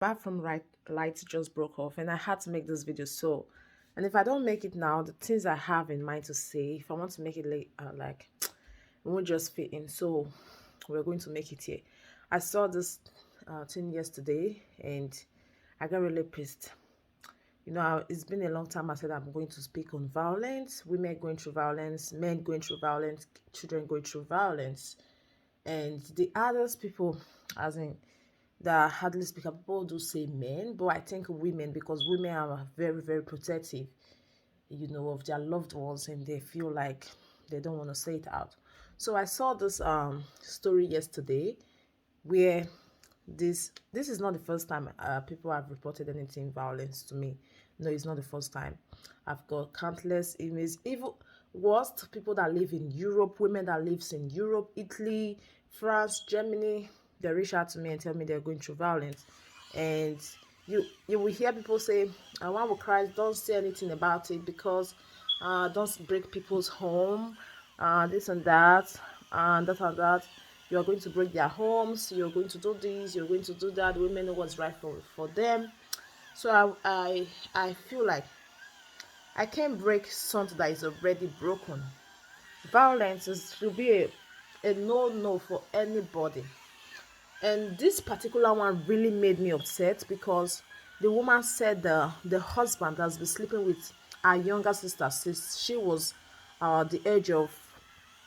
Apart from lights just broke off and I had to make this video. So, and if I don't make it now, the things I have in mind to say, if I want to make it late, like it won't just fit in. So we're going to make it here. I saw this thing yesterday and I got really pissed. It's been a long time I said I'm going to speak on violence, women going through violence, men going through violence, children going through violence, and the others people, as in that hardly speak up. People do say men, but I think women, because women are very, very protective, of their loved ones, and they feel like they don't want to say it out. So I saw this story yesterday where this is not the first time people have reported anything violence to me. No, it's not the first time. I've got countless emails, even worst people that live in Europe, women that lives in Europe, Italy, France, Germany. They reach out to me and tell me they're going through violence. And you will hear people say, one will cry, don't say anything about it because don't break people's home, this and that and that. You're going to break their homes, you're going to do this, you're going to do that. Women know what's right for them. So I feel like I can't break something that is already broken. Violence should be a no for anybody. And this particular one really made me upset because the woman said the husband has been sleeping with her younger sister since she was the age of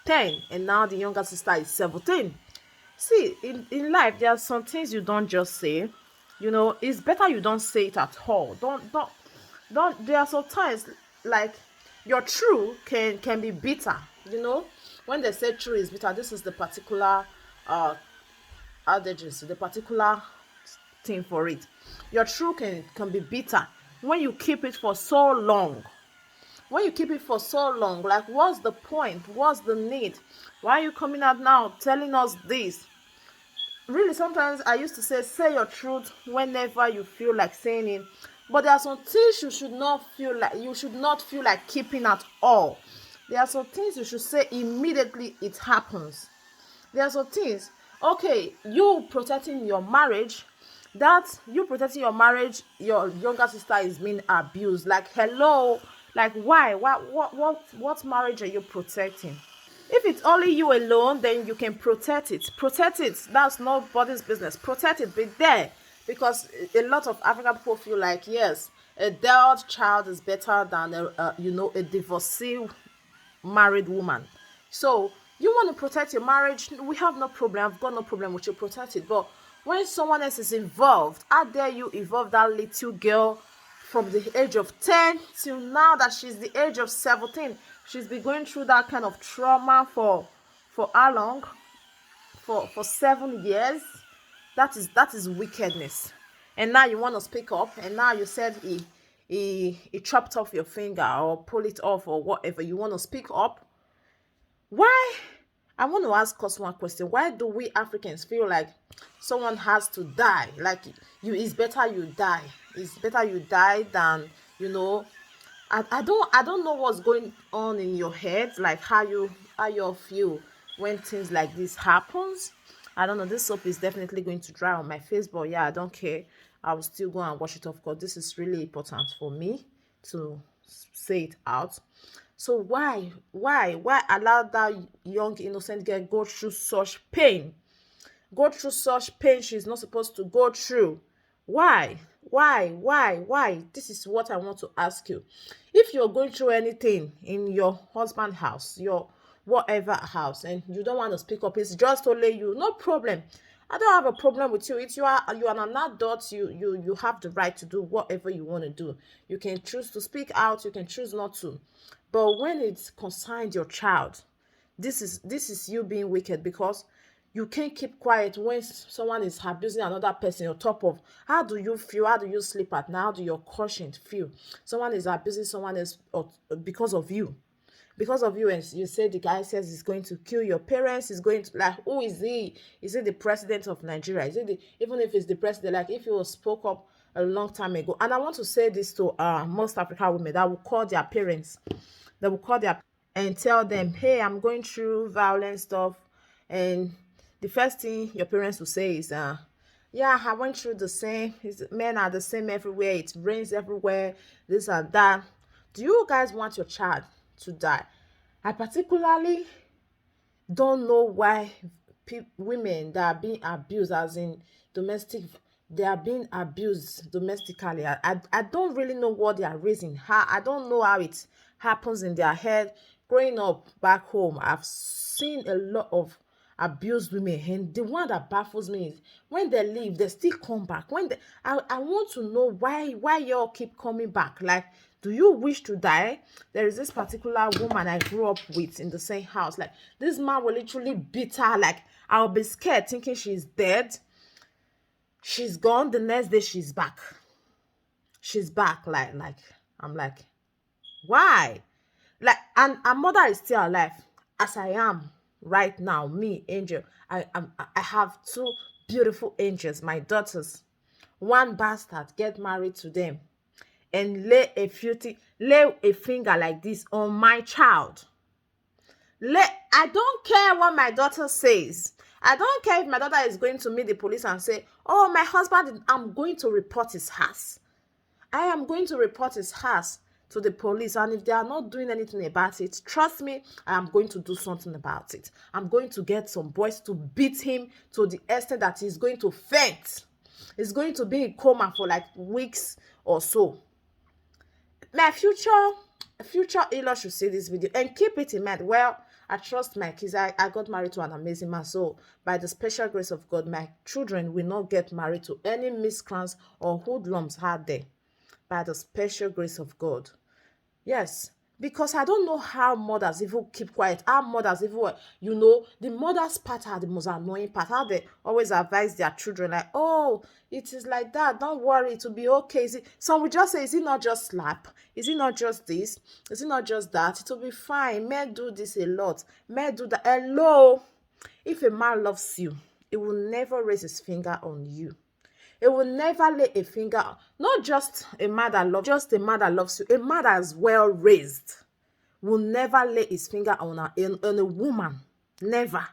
10, and now the younger sister is 17. See, in life, there are some things you don't just say. It's better you don't say it at all. Don't. There are some times like your true can be bitter. When they say true is bitter, this is the particular adages, the particular thing for it. Your true can be bitter when you keep it for so long. When you keep it for so long, like what's the point? What's the need? Why are you coming out now telling us this? Really, sometimes I used to say your truth whenever you feel like saying it, but there are some things you should not feel like keeping at all. There are some things you should say immediately it happens. There are some things, okay, you protecting your marriage, your younger sister is being abused. Like, hello, like, why? What marriage are you protecting? If it's only you alone, then you can protect it. Protect it. That's nobody's business. Protect it. Be there. Because a lot of African people feel like, yes, a adult child is better than a divorcee married woman. So you want to protect your marriage, we have no problem. I've got no problem with you protect it. But when someone else is involved, how dare you involve that little girl from the age of 10 till now that she's the age of 17? She's been going through that kind of trauma for how long? For 7 years. That is wickedness. And now you want to speak up, and now you said he chopped off your finger or pull it off or whatever. You want to speak up. Why? I want to ask us one question. Why do we Africans feel like someone has to die? Like, it's better you die. It's better you die than, I don't know what's going on in your head, like how you feel when things like this happens. I don't know. This soap is definitely going to dry on my face, but yeah, I don't care. I will still go and wash it off because this is really important for me to say it out. So why allow that young innocent girl go through such pain? Go through such pain she's not supposed to go through. Why? Why? This is what I want to ask you. If you're going through anything in your husband's house, your whatever house, and you don't want to speak up, it's just only you, no problem. I don't have a problem with you. It's you are an adult. You have the right to do whatever you want to do. You can choose to speak out. You can choose not to. But when it concerns your child, this is you being wicked because you can't keep quiet when someone is abusing another person on top of. How do you feel? How do you sleep at night? How do your conscience feel? Someone is abusing someone else because of you. Because of you, and you say the guy says he's going to kill your parents, he's going to, like, who is he? Is it the president of Nigeria? Is it even if it's the president, like, if he was spoke up a long time ago? And I want to say this to most African women that will call their parents, and tell them, hey, I'm going through violent stuff, and the first thing your parents will say is Yeah, I went through the same. Men are the same everywhere. It rains everywhere. This and that. Do you guys want your child to die? I particularly don't know why women that are being abused, as in domestic, they are being abused domestically. I don't really know what they are raising. How I don't know how it happens in their head. Growing up back home, I've seen a lot of abused women, and the one that baffles me is when they leave, they still come back. I want to know why y'all keep coming back. Like, do you wish to die? There is this particular woman I grew up with in the same house. Like, this man will literally beat her. Like, I'll be scared thinking she's dead. She's gone. The next day she's back. She's back. Like I'm like, why? Like, and her mother is still alive, as I am right now. Me, Angel. I have two beautiful angels, my daughters. One bastard get married to them and lay a finger like this on my child. I don't care what my daughter says. I don't care if my daughter is going to meet the police and say, oh, my husband, I'm going to report his house. I am going to report his house to the police, and if they are not doing anything about it, trust me, I am going to do something about it. I'm going to get some boys to beat him to the extent that he's going to faint. He's going to be in coma for like weeks or so. My future in-law should see this video and keep it in mind. Well, I trust my kids. I got married to an amazing man. So by the special grace of God, my children will not get married to any miscreants or hoodlums out there. By the special grace of God. Yes, because I don't know how mothers even keep quiet. How mothers even, the mothers part are the most annoying part. How they always advise their children like, oh, it is like that. Don't worry, it will be okay. Some will just say, is it not just slap? Is it not just this? Is it not just that? It will be fine. Men do this a lot. Men do that. Hello, if a man loves you, he will never raise his finger on you. It will never lay a finger, not just a man that loves you, a man that is well raised will never lay his finger on a woman. Never.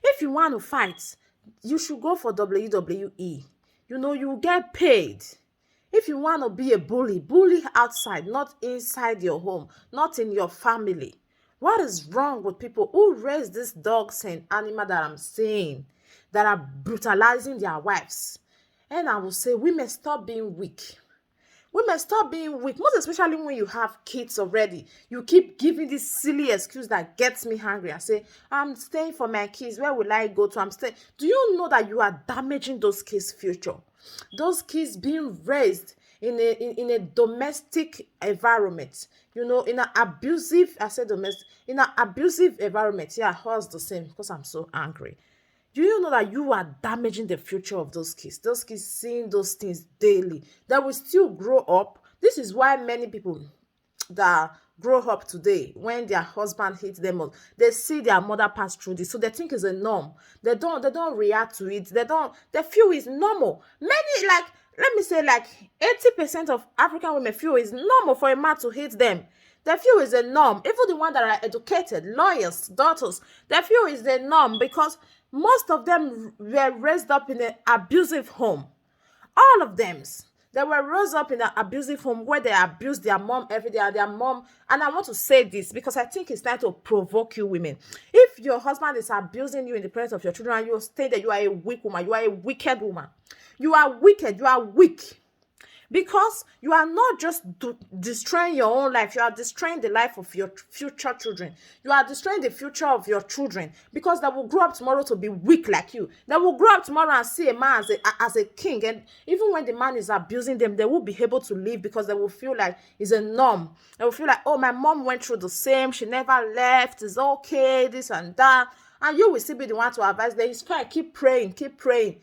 If you want to fight, you should go for WWE. You get paid. If you want to be a bully outside, not inside your home, not in your family. What is wrong with people who raise these dogs and animals that I'm saying, that are brutalizing their wives? And I will say, women, stop being weak. Women, stop being weak. Most especially when you have kids already. You keep giving this silly excuse that gets me angry. I say, I'm staying for my kids. Where will I go to? I'm staying. Do you know that you are damaging those kids' future? Those kids being raised in a domestic environment. In an abusive, in an abusive environment. Yeah, hers the same because I'm so angry. Do you know that you are damaging the future of those kids? Those kids seeing those things daily. They will still grow up. This is why many people that grow up today, when their husband hits them up, they see their mother pass through this. So they think it's a norm. They don't react to it. They feel it's normal. Many, like, let me say, like 80% of African women feel it's normal for a man to hit them. They feel it's a norm. Even the ones that are educated, lawyers, doctors, they feel it's the norm because most of them were raised up in an abusive home. All of them. They were raised up in an abusive home where they abused their mom every day. And their mom, and I want to say this because I think it's time to provoke you women. If your husband is abusing you in the presence of your children and you stay there, you are a weak woman. You are a wicked woman. You are wicked. You are weak. Because you are not just destroying your own life, you are destroying the life of your future children. You are destroying the future of your children because they will grow up tomorrow to be weak like you. They will grow up tomorrow and see a man as a king. And even when the man is abusing them, they will be able to leave because they will feel like it's a norm. They will feel like, oh, my mom went through the same. She never left. It's okay, this and that. And you will still be the one to advise them. It's fine. Keep praying. Keep praying.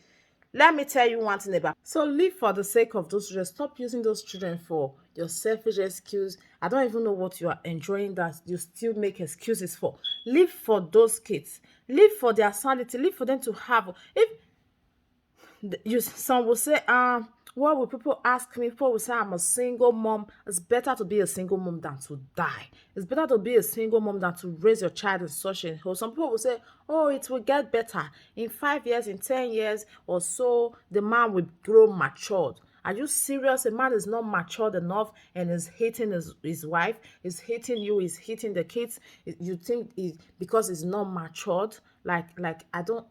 Let me tell you one thing about. So live for the sake of those children. Stop using those children for your selfish excuse. I don't even know what you are enjoying that you still make excuses for. Live for those kids. Live for their sanity. Live for them to have. If some will say, What will people ask me? People will say I'm a single mom. It's better to be a single mom than to die. It's better to be a single mom than to raise your child in such a hole. Some people will say, oh, it will get better. In 5 years, in 10 years or so, the man will grow matured. Are you serious? A man is not matured enough and is hating his wife, is hating you, is hitting the kids. You think because he's not matured? Like I don't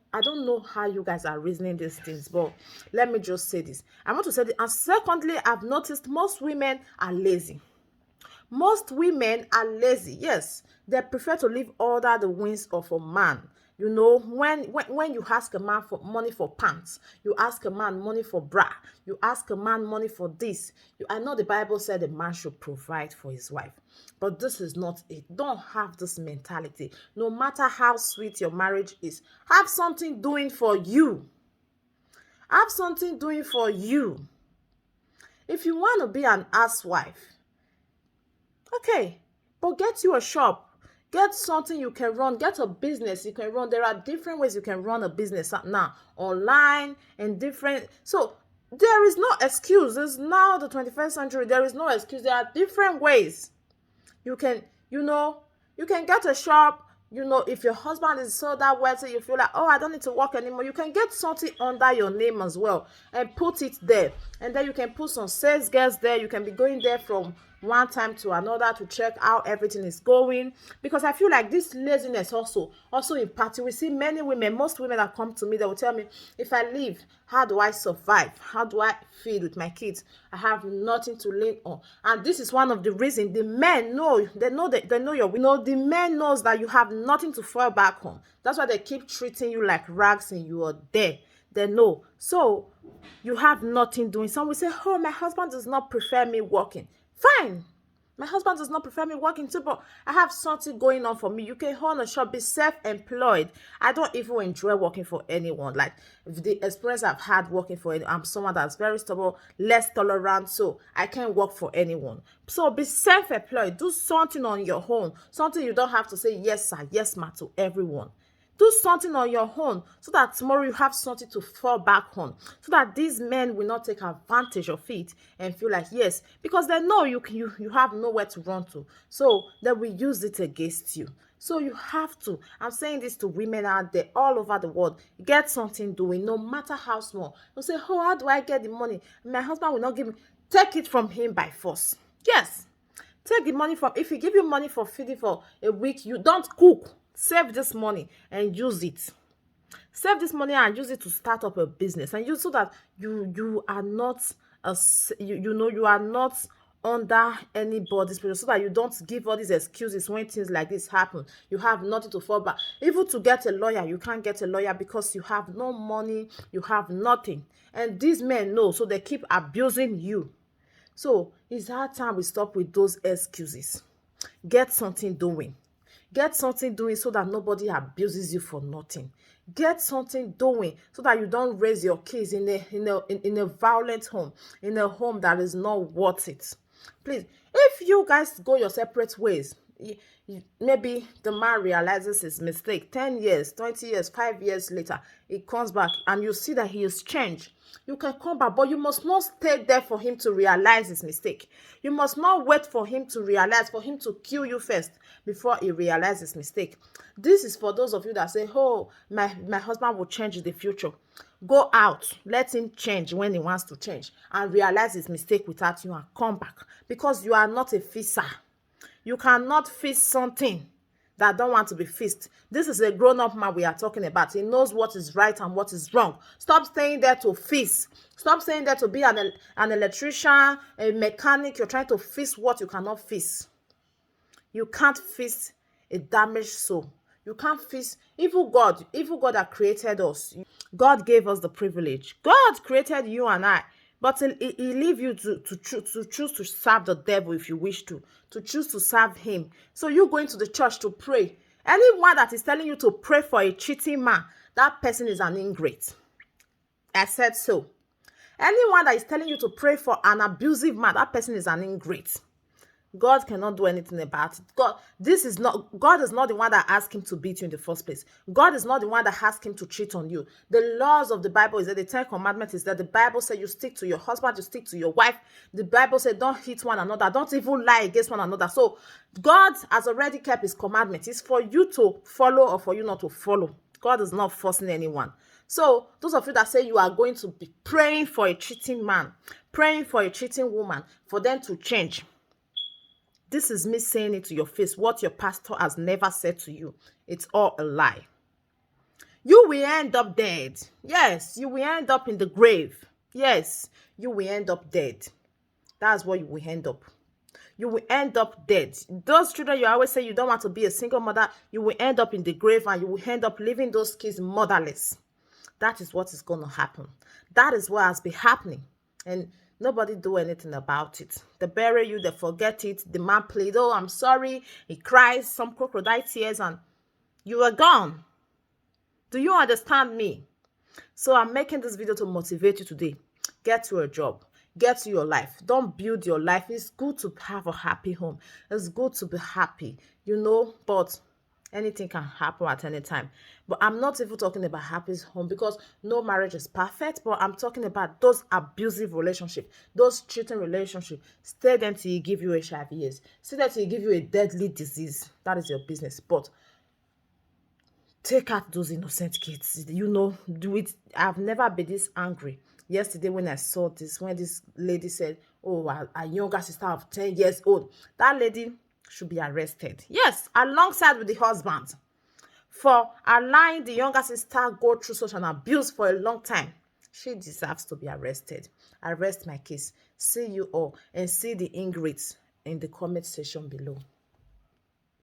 know how you guys are reasoning these things, but let me just say this. I want to say this. And secondly, I've noticed most women are lazy. Most women are lazy. Yes, they prefer to leave under the wings of a man. You know, when you ask a man for money for pants, you ask a man money for bra, you ask a man money for this. I know the Bible said a man should provide for his wife, but this is not it. Don't have this mentality. No matter how sweet your marriage is, have something doing for you. Have something doing for you. If you want to be an housewife, okay, but get you a shop. Get something you can run. Get a business you can run. There are different ways you can run a business now, online and different. So there is no excuse. It's now the 21st century. There is no excuse. There are different ways you can, you can get a shop. If your husband is so that wealthy, you feel like, oh, I don't need to work anymore. You can get something under your name as well and put it there. And then you can put some sales girls there. You can be going there from one time to another to check how everything is going. Because I feel like this laziness also in party. We see many women, most women that come to me, they will tell me, if I leave, how do I survive? How do I feed with my kids? I have nothing to lean on. And this is one of the reasons the men know, they know the men knows that you have nothing to fall back on. That's why they keep treating you like rags and you are there. They know. So you have nothing doing. Some will say, oh, my husband does not prefer me working. Fine. My husband does not prefer me working too, but I have something going on for me. You can own a shop, be self-employed. I don't even enjoy working for anyone. Like the experience I've had working for anyone, I'm someone that's very stubborn, less tolerant, so I can't work for anyone. So be self-employed. Do something on your own. Something you don't have to say yes sir, yes ma to everyone. Do something on your own so that tomorrow you have something to fall back on, so that these men will not take advantage of it and feel like, yes, because they know you have nowhere to run to, so they will use it against you. So you have to, I'm saying this to women out there all over the world, get something doing, no matter how small. Don't say, oh, how do I get the money? My husband will not give me. Take it from him by force. Yes. Take the money from, if he give you money for feeding for a week, you don't cook. Save this money and use it. Save this money and use it to start up a business, and use so that you are not you are not under anybody's pressure, so that you don't give all these excuses when things like this happen. You have nothing to fall back. Even to get a lawyer, you can't get a lawyer because you have no money, you have nothing. And these men know, so they keep abusing you. So it's hard time we stop with those excuses. Get something doing. Get something doing so that nobody abuses you for nothing. Get something doing so that you don't raise your kids in a violent home, in a home that is not worth it. Please, if you guys go your separate ways, maybe the man realizes his mistake 10 years, 20 years, 5 years later, he comes back and you see that he has changed. You can come back, but you must not stay there for him to realize his mistake. You must not wait for him to realize, for him to kill you first before he realizes his mistake. This is for those of you that say, oh, my husband will change in the future. Go out, let him change when he wants to change, and realize his mistake without you, and come back, because you are not a fixer. You cannot fix something that don't want to be fixed. This is a grown-up man we are talking about. He knows what is right and what is wrong. Stop staying there to fix. Stop staying there to be an electrician, a mechanic. You're trying to fix what you cannot fix. You can't fix a damaged soul. You can't fix evil God that created us. God gave us the privilege. God created you and I. But he leave you to choose to serve the devil if you wish to choose to serve him. So you going to the church to pray. Anyone that is telling you to pray for a cheating man, that person is an ingrate. I said so. Anyone that is telling you to pray for an abusive man, that person is an ingrate. God cannot do anything about it. God is not the one that asked him to beat you in the first place. God is not the one that asked him to cheat on you. The laws of the Bible is that the 10 commandments is that the Bible says you stick to your husband, you stick to your wife. The Bible said don't hit one another, don't even lie against one another. So God has already kept his commandments. It's for you to follow or for you not to follow. God is not forcing anyone. So those of you that say you are going to be praying for a cheating man, praying for a cheating woman, for them to change, this is me saying it to your face. What your pastor has never said to you, it's all a lie. You will end up dead. Yes, you will end up in the grave. Yes, you will end up dead. That's what you will end up. You will end up dead. Those children, you always say you don't want to be a single mother, you will end up in the grave and you will end up leaving those kids motherless. That is what is going to happen. That is what has been happening. And nobody do anything about it. They bury you, they forget it. The man played, oh, I'm sorry. He cries, some crocodile tears, and you are gone. Do you understand me? So I'm making this video to motivate you today. Get to a job. Get to your life. Don't build your life. It's good to have a happy home. It's good to be happy, but anything can happen at any time. But I'm not even talking about happy home, because no marriage is perfect. But I'm talking about those abusive relationships, those cheating relationships. Stay there till he give you HIV/AIDS. Stay there till he give you a deadly disease. That is your business. But take out those innocent kids. Do it. I've never been this angry. Yesterday when I saw this, when this lady said, oh, a younger sister of 10 years old, that lady should be arrested. Yes, alongside with the husband, for allowing the younger sister go through such an abuse for a long time. She deserves to be arrested. I rest my case. See you all and see the ingrates in the comment section below.